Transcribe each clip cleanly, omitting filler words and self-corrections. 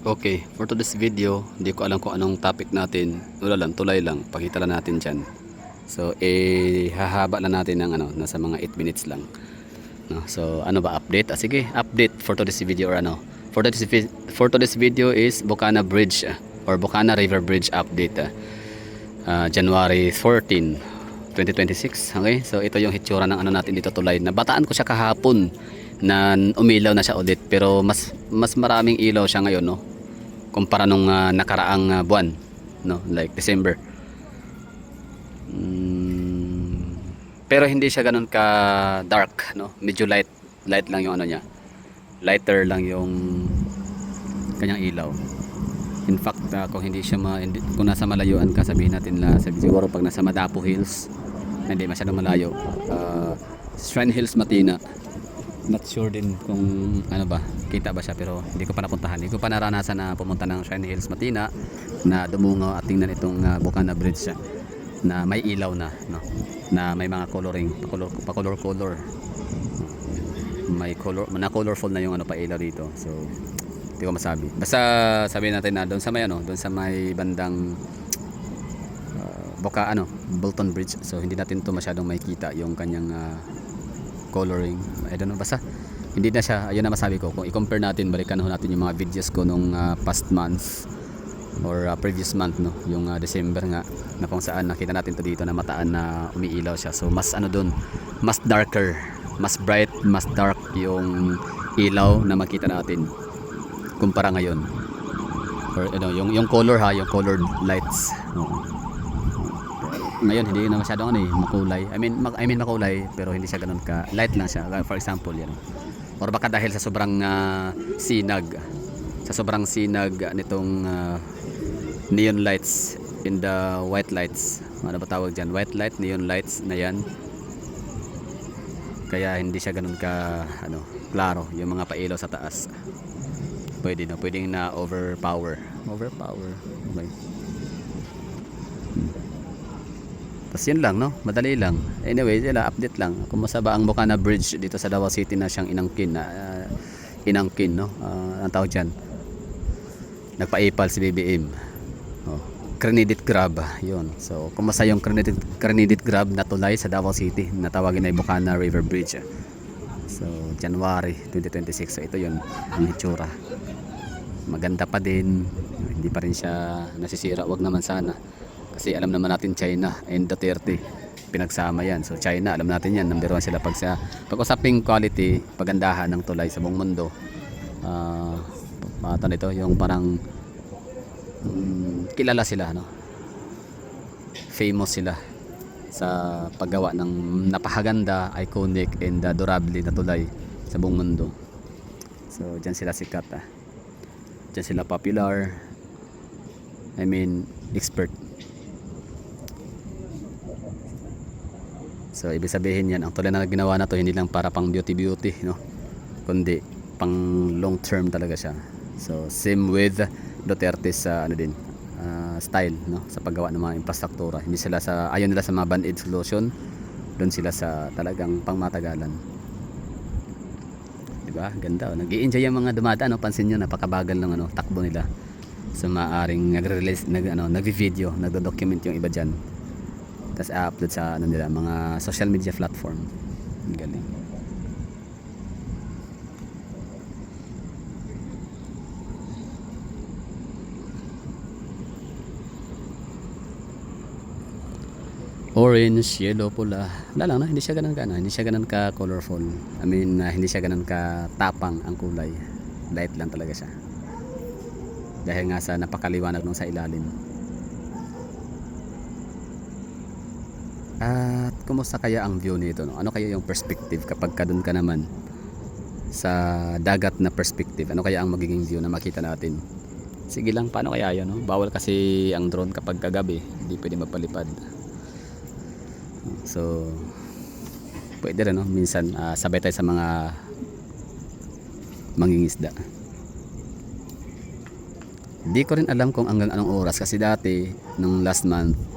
Okay, for today's video, hindi ko alam kung anong topic natin. Wala lang, tulay lang. Pakita lang natin dyan. So, hahaba lang natin ng nasa mga 8 minutes lang. No? So, ano ba, update? Sige, update for today's video or ano. For today's video is Bocana Bridge or Bocana River Bridge update. January 14, 2026. Okay, so ito yung hitsura ng ano natin dito tulay. Nabataan ko siya kahapon na umilaw na siya ulit. Pero mas maraming ilaw siya ngayon, no? Kumpara nung nakaraang buwan, no, like December. Pero hindi siya ganun ka dark, no, medyo light lang yung ano niya, lighter lang yung kanyang ilaw. In fact, kung hindi siya kung nasa malayuan ka, sabihin natin la siguro pag nasa Madapo Hills, hindi masyadong malayo, Shrine Hills Matina, not sure din kung ano ba, kita ba siya, pero hindi ko pa napuntahan, hindi ko pa naranasan na pumunta ng Shrine Hills Matina na dumungaw at tingnan itong Bocana Bridge na may ilaw na, no? Na may mga coloring, pa-color, may color, na colorful na yung ano pa ilaw dito. So hindi ko masabi, basta sabihin natin na doon sa may doon sa may bandang Bolton Bridge, so hindi natin to masyadong makikita yung kanyang coloring. I don't know, basta hindi na siya, ayun na masabi ko. Kung i-compare natin, balikan natin yung mga videos ko nung past month or previous month, no, yung December nga, na kung saan nakita natin to dito na mataan na umiilaw siya. So mas doon, mas darker, mas bright, mas dark yung ilaw na makita natin kumpara ngayon. Or yung color yung colored lights, ngayon hindi na masyadong makulay. I mean makulay, pero hindi siya ganoon ka light lang siya. For example, yan. Or baka dahil sa sobrang sinag nitong neon lights in the white lights. Ano ba tawag diyan? White light, neon lights na yan. Kaya hindi siya ganoon ka klaro yung mga pailaw sa taas. Pwedeng na overpower. Okay. Tapos yun lang, no? Madali lang. Anyway, update lang. Kumusta ba ang Bocana Bridge dito sa Davao City na siyang inangkin, no? Ang tawag dyan, nagpa-ipal si BBM. Credit grab, yun. So, kumusta yung credit grab na tulay sa Davao City na tawagin ay Bocana River Bridge. So, January 2026. So, ito yun, ang hitsura. Maganda pa din. Hindi pa rin siya nasisira. Wag naman sana. Kasi alam naman natin China and Duterte pinagsama yan. So China, alam natin yan, number 1 sila pag-usaping quality, pagandahan ng tulay sa buong mundo. Nito yung parang kilala sila, no? Famous sila sa paggawa ng napakaganda, iconic and durable na tulay sa buong mundo. So dyan sila sikat, dyan sila popular, expert. So ibig sabihin yan, ang tulay na ginawa na to hindi lang para pang beauty, no, kundi pang long term talaga siya. So same with Duterte's style, no, sa paggawa ng mga infrastruktura. Hindi sila ayaw nila sa mga band-aid solution, doon sila sa talagang pangmatagalan. Diba? Ganda, nag-i-enjoy yung mga dumadaan, pansin nyo, napakabagal ng takbo nila. So maaring nagre-release, nagvi-video, nagdo-document yung iba dyan. Tapos upload sa nila, mga social media platform. Ang galing. Orange, yellow, pula. Wala lang, hindi siya ganun ka colorful. Hindi siya ganun ka tapang ang kulay. Light lang talaga siya. Dahil nga sa napakaliwanag nung sa ilalim. At kumusta kaya ang view nito, no? Ano kaya yung perspective kapag doon ka naman sa dagat na perspective? Ano kaya ang magiging view na makita natin? Sige lang, paano kaya yun, no? Bawal kasi ang drone kapag kagabi, hindi pwede magpalipad. So pwede rin, no? Minsan sabay tayo sa mga mangingisda. Hindi ko rin alam kung hanggang anong oras, kasi dati nung last month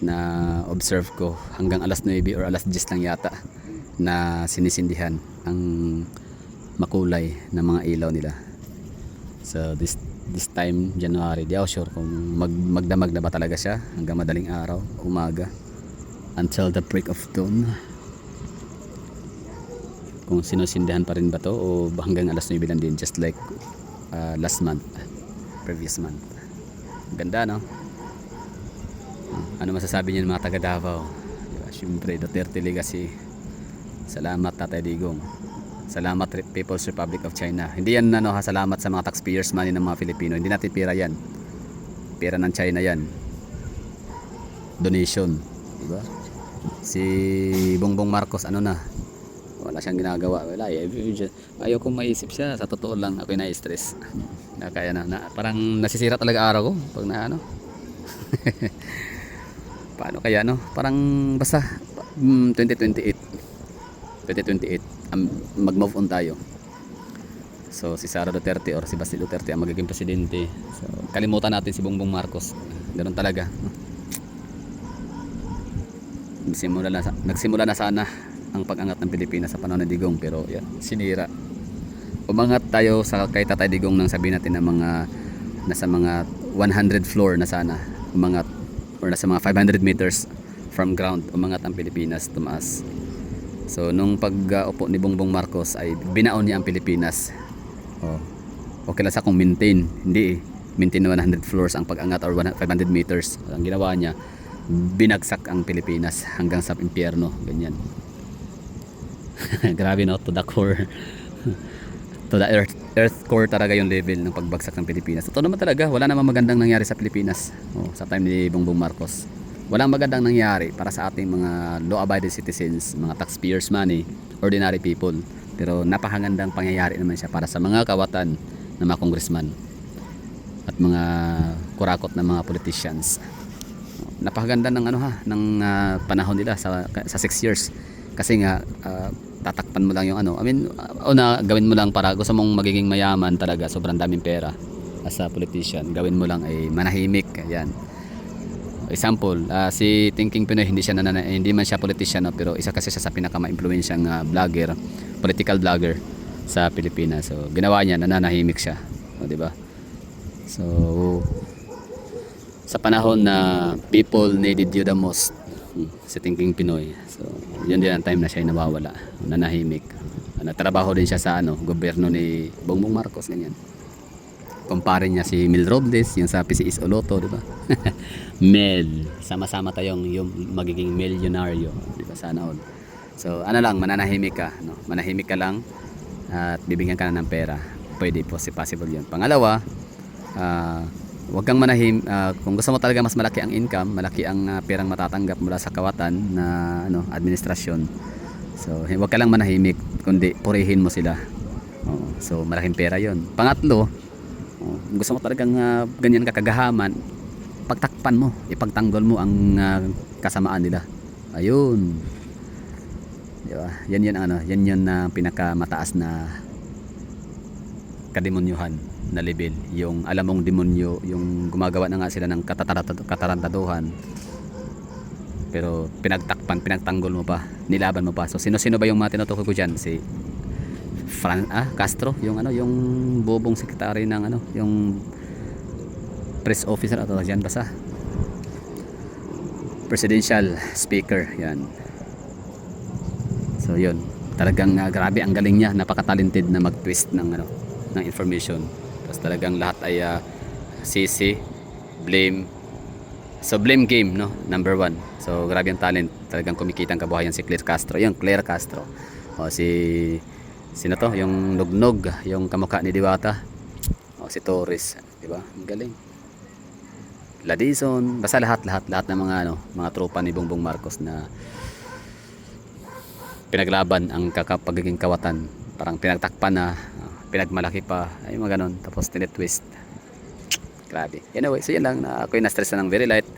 na observe ko hanggang alas 9 or alas 10 lang yata na sinisindihan ang makulay na mga ilaw nila. So this time January, di ako sure kung magdamag na ba talaga siya hanggang madaling araw, umaga, until the break of dawn. Kung sinusindihan pa rin ba to o hanggang alas 9 lang din, just like last month, previous month. Ganda, no? Ano masasabi niyo mga taga Davao? Diba? Siyempre, Duterte legacy. Salamat Tatay Digong. Salamat People's Republic of China. Hindi yan salamat sa mga taxpayers money ng mga Filipino. Hindi natin pera yan. Pera ng China yan. Donation, diba? Si Bongbong Marcos wala siyang ginagawa. Wala, ayaw kong maisip siya. Sa totoo lang, ako'y na-stress. Kaya parang nasisira talaga araw ko pag paano kaya parang basta 2028 mag-move on tayo. So si Sara Duterte or si Basil Duterte ang magiging presidente. So kalimutan natin si Bongbong Marcos. Ganoon talaga. Nagsimula na sana ang pag-angat ng Pilipinas sa panahon ni Digong, pero yan, sinira. Umangat tayo sa kay Tatay Digong nang sabihin natin na nasa mga 100 floor na sana umangat, or nasa mga 500 meters from ground umangat ang Pilipinas, tumaas. So nung pag-upo ni Bongbong Marcos ay binaon niya ang Pilipinas. Okay lang sa kung maintain, hindi maintain na 100 floors ang pag-angat or 500 meters. Ang ginawa niya, binagsak ang Pilipinas hanggang sa impyerno, ganyan. Grabe, no? To the core. To the earth core talaga yung level ng pagbagsak ng Pilipinas. Totoo naman talaga, wala namang magandang nangyari sa Pilipinas sa time ni Bongbong Marcos. Walang magandang nangyari para sa ating mga law-abiding citizens, mga taxpayers money, ordinary people. Pero napakagandang pangyayari naman siya para sa mga kawatan ng mga congressman at mga kurakot na mga politicians. Napakaganda ng panahon nila sa 6 years. Kasi nga tatakpan mo lang yung gawin mo lang para gusto mong magiging mayaman talaga, sobrang daming pera as a politician, gawin mo lang ay manahimik. Ayan. Example, si Thinking Pinoy, hindi man siya politician, pero isa kasi siya sa pinaka-ma-impluwensyang vlogger, political vlogger sa Pilipinas. So ginawa niya, nananahimik siya, di ba? So sa panahon na people needed you the most, si Thinking Pinoy, so yun din ang time na siya ay nawawala, nanahimik. Natrabaho din siya sa gobyerno ni Bongbong Marcos, ganyan. Kumpare niya si Mel Robles, yung sa PCS Oloto, di ba? Mel, sama-sama tayong yung magiging milyonaryo, di ba? Sana all. So mananahimik ka, manahimik ka lang at bibigyan ka na ng pera. Pwede po, si possible yun. Pangalawa, huwag kang kung gusto mo talaga mas malaki ang income, malaki ang perang matatanggap mula sa kawatan na administrasyon. So huwag ka lang manahimik, kundi purihin mo sila. So malaking pera 'yon. Pangatlo, kung gusto mo talagang ganyan kakagahaman, pagtakpan mo, ipagtanggol mo ang kasamaan nila. Ayun. Di ba? Yan na pinakamataas na kademonyuhan na level, yung alam mong demonyo, yung gumagawa na nga sila ng katarantaduhan, pero pinagtanggol mo pa, nilaban mo pa. So sino ba yung mga tinutukoy ko dyan? Si Castro, yung bobong sekretary ng yung press officer dyan, basta presidential speaker, yan. So yun, talagang grabe ang galing niya, napaka-talented na mag-twist ng information. Tapos talagang lahat ay sisi, blame. So blame game, number 1. So grabe ang talent, talagang kumikita ang kabuhayan si Claire Castro. Yung Claire Castro. Sino to? Yung nugnog, yung kamukha ni Diwata. Si Torres, di ba? Ang galing. Ladison, basta lahat ng mga tropa ni Bongbong Marcos na pinaglaban ang pagiging kawatan. Parang pinagtakpan na, pinagmalaki pa, ay mga ganon, tapos tinitwist. Grabe. Anyway, so yan lang, ako'y na-stress na ng very light.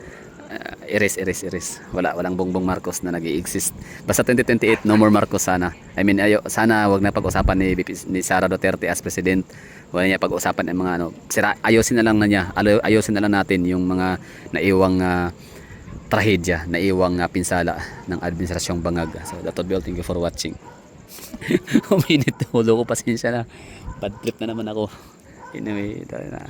Erase. Walang Bongbong Marcos na nag-i-exist. Basta 2028, no more Marcos sana. I mean, sana wag na pag-usapan ni Sara Duterte as president. Wala niya pag-usapan ng mga ayusin na lang natin yung mga naiwang trahedya, naiwang pinsala ng administrasyong Bangag. So that's all. Thank you for watching. Uminit, hulo ko, pasensya na. Bad trip na naman ako. Anyway, ito na.